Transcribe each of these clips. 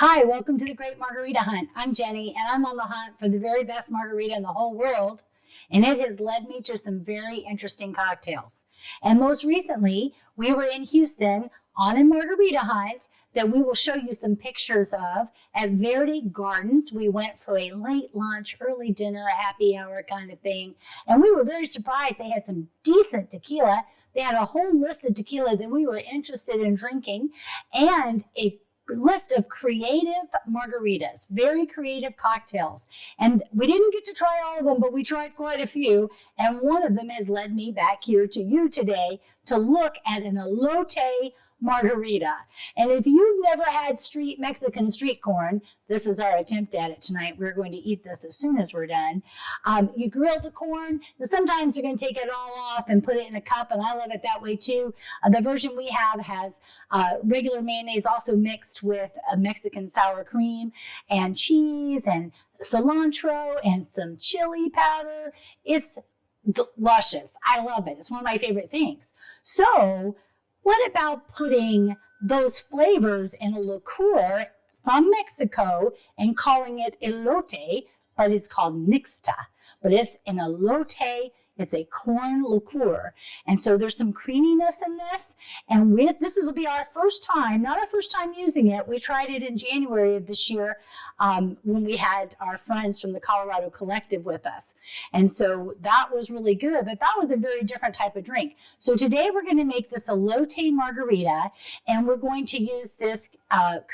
Hi, welcome to the Great Margarita Hunt. I'm Jenny, and I'm on the hunt for the very best margarita in the whole world, and it has led me to some very interesting cocktails. And most recently, we were in Houston on a margarita hunt that we will show you some pictures of at Verde Gardens. We went for a late lunch, early dinner, happy hour kind of thing, and we were very surprised. They had some decent tequila. They had a whole list of tequila that we were interested in drinking, and a list of creative margaritas, very creative cocktails. And we didn't get to try all of them, but we tried quite a few. And one of them has led me back here to you today to look at an Elote Margarita. And if you've never had Mexican street corn, this is our attempt at it tonight. We're going to eat this as soon as we're done. You grill the corn. Sometimes you're going to take it all off and put it in a cup, and I love it that way too. The version we have has regular mayonnaise also mixed with a Mexican sour cream and cheese and cilantro and some chili powder. It's luscious. I love it. It's one of my favorite things. So what about putting those flavors in a liqueur from Mexico and calling it elote, but it's called Nyxta. But it's an elote, it's a corn liqueur. And so there's some creaminess in this. And this will be our first time, not our first time using it. We tried it in January of this year when we had our friends from the Colorado Collective with us. And so that was really good, but that was a very different type of drink. So today we're going to make this Elote Margarita, and we're going to use this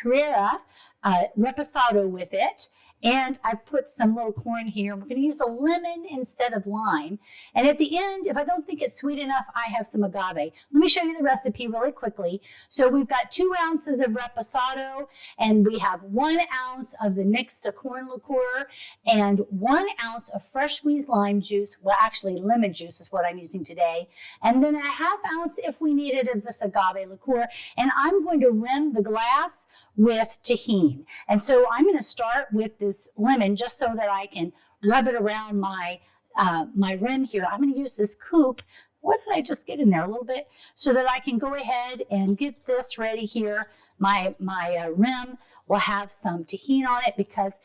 Carrera Reposado with it. And I've put some little corn here. We're going to use a lemon instead of lime. And at the end, if I don't think it's sweet enough, I have some agave. Let me show you the recipe really quickly. So we've got 2 ounces of Reposado, and we have 1 ounce of the Nyxta corn liqueur, and 1 ounce of fresh squeezed lime juice. Well, actually, lemon juice is what I'm using today. And then a 1/2 ounce, if we need it, of this agave liqueur. And I'm going to rim the glass with Tajin. And so I'm going to start with this lemon just so that I can rub it around my rim here. I'm going to use this coupe. What did I just get in there? A little bit, so that I can go ahead and get this ready here. My rim will have some Tajin on it because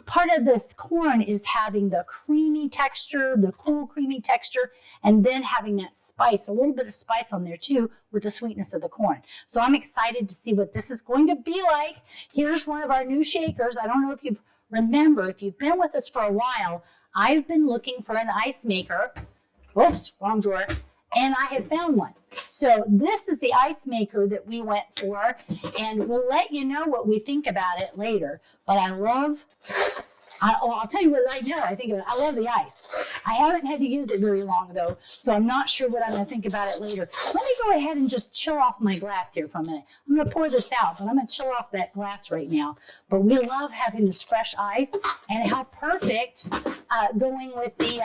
part of this corn is having the creamy texture, the cool creamy texture, and then having that spice, a little bit of spice on there too with the sweetness of the corn. So I'm excited to see what this is going to be like. Here's one of our new shakers. I don't know if you've been with us for a while, I've been looking for an ice maker. Oops, wrong drawer. And I have found one. So this is the ice maker that we went for, and we'll let you know what we think about it later. But I'll tell you what I think about it. I love the ice. I haven't had to use it very long though, so I'm not sure what I'm going to think about it later. Let me go ahead and just chill off my glass here for a minute. I'm going to pour this out, but I'm going to chill off that glass right now. But we love having this fresh ice, and how perfect going with the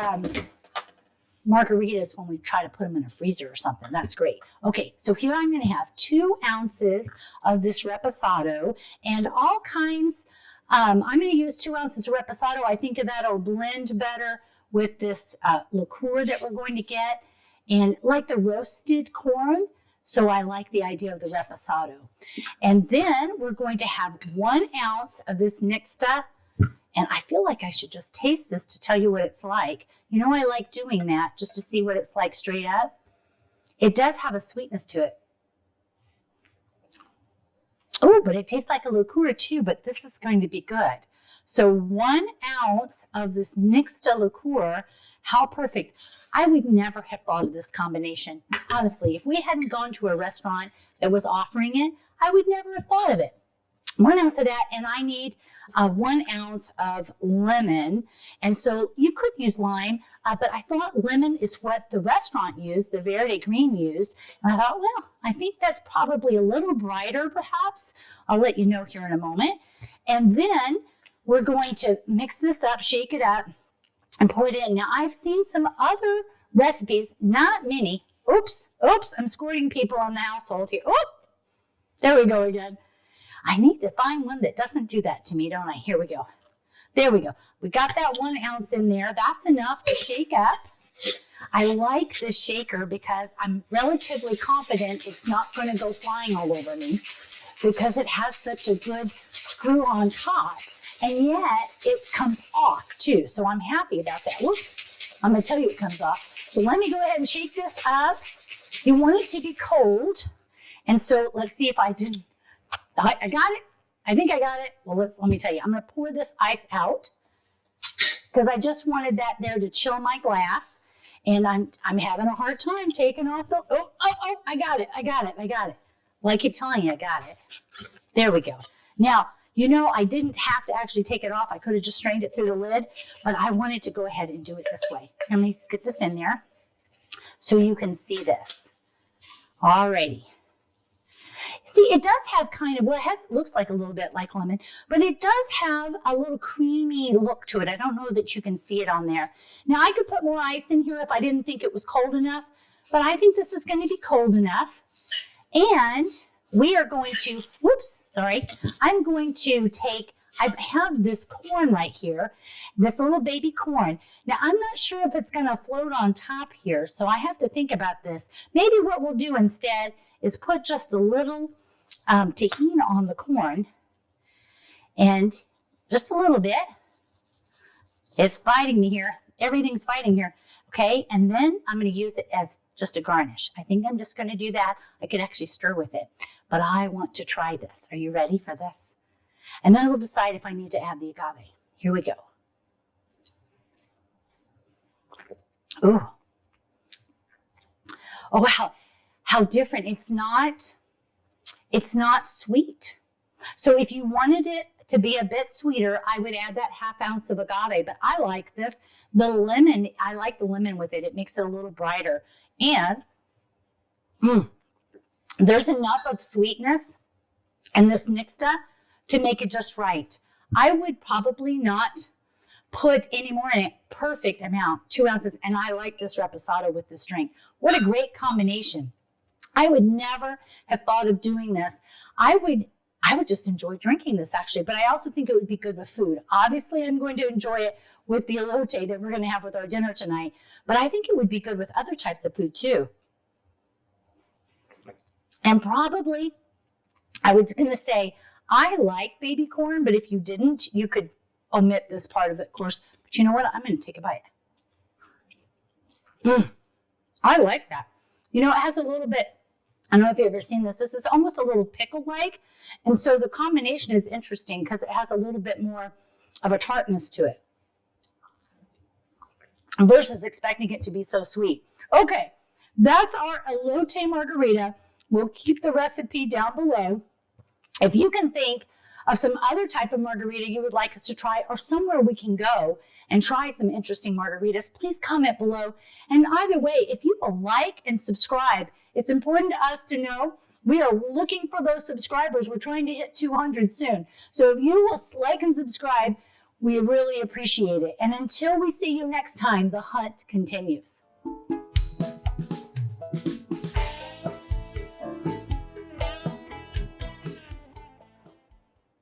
margaritas when we try to put them in a freezer or something. That's great. Okay, so here I'm going to have 2 ounces of this Reposado and all kinds. I'm going to use 2 ounces of Reposado. I think that'll blend better with this liqueur that we're going to get, and like the roasted corn. So I like the idea of the Reposado. And then we're going to have 1 ounce of this Nyxta. And I feel like I should just taste this to tell you what it's like. You know, I like doing that just to see what it's like straight up. It does have a sweetness to it. Oh, but it tastes like a liqueur too, but this is going to be good. So 1 ounce of this Nyxta liqueur, how perfect. I would never have thought of this combination. Honestly, if we hadn't gone to a restaurant that was offering it, I would never have thought of it. 1 ounce of that, and I need 1 ounce of lemon. And so you could use lime, but I thought lemon is what the restaurant used, the Verde Green used. And I thought, well, I think that's probably a little brighter perhaps. I'll let you know here in a moment. And then we're going to mix this up, shake it up, and pour it in. Now, I've seen some other recipes, not many. Oops, I'm squirting people in the household here. Oh, there we go again. I need to find one that doesn't do that to me, don't I? Here we go. There we go. We got that 1 ounce in there. That's enough to shake up. I like this shaker because I'm relatively confident it's not going to go flying all over me because it has such a good screw on top. And yet it comes off too. So I'm happy about that. Whoops. I'm going to tell you it comes off. So let me go ahead and shake this up. You want it to be cold. And so let's see if I did. I got it. I think I got it. Well, let me tell you, I'm going to pour this ice out because I just wanted that there to chill my glass. And I'm having a hard time taking off the, I got it. Well, I keep telling you I got it. There we go. Now, you know, I didn't have to actually take it off. I could have just strained it through the lid, but I wanted to go ahead and do it this way. Let me get this in there so you can see this. Alrighty. See, it does have kind of, well, it looks like a little bit like lemon, but it does have a little creamy look to it. I don't know that you can see it on there. Now, I could put more ice in here if I didn't think it was cold enough, but I think this is going to be cold enough. And we are going to, I'm going to take, I have this corn right here, this little baby corn. Now, I'm not sure if it's going to float on top here, so I have to think about this. Maybe what we'll do instead is put just a little tahini on the corn, and just a little bit. It's fighting me here. Everything's fighting here. Okay, and then I'm going to use it as just a garnish. I think I'm just going to do that. I could actually stir with it, but I want to try this. Are you ready for this? And then we'll decide if I need to add the agave. Here we go. Ooh. Oh, wow. How different. It's not sweet. So if you wanted it to be a bit sweeter, I would add that ½ ounce of agave, but I like this. The lemon, I like the lemon with it. It makes it a little brighter. And there's enough of sweetness in this Nyxta to make it just right. I would probably not put any more in it. Perfect amount, 2 ounces. And I like this Reposado with this drink. What a great combination. I would never have thought of doing this. I would just enjoy drinking this actually, but I also think it would be good with food. Obviously, I'm going to enjoy it with the elote that we're going to have with our dinner tonight, but I think it would be good with other types of food too. And probably, I was going to say, I like baby corn, but if you didn't, you could omit this part of it, of course. But you know what? I'm going to take a bite. I like that. You know, it has a little bit, I don't know if you've ever seen this. This is almost a little pickle-like. And so the combination is interesting because it has a little bit more of a tartness to it versus expecting it to be so sweet. Okay, that's our Elote Margarita. We'll keep the recipe down below. If you can think of some other type of margarita you would like us to try or somewhere we can go and try some interesting margaritas, please comment below. And either way, if you will like and subscribe, it's important to us to know we are looking for those subscribers. We're trying to hit 200 soon. So if you will like and subscribe, we really appreciate it. And until we see you next time, the hunt continues.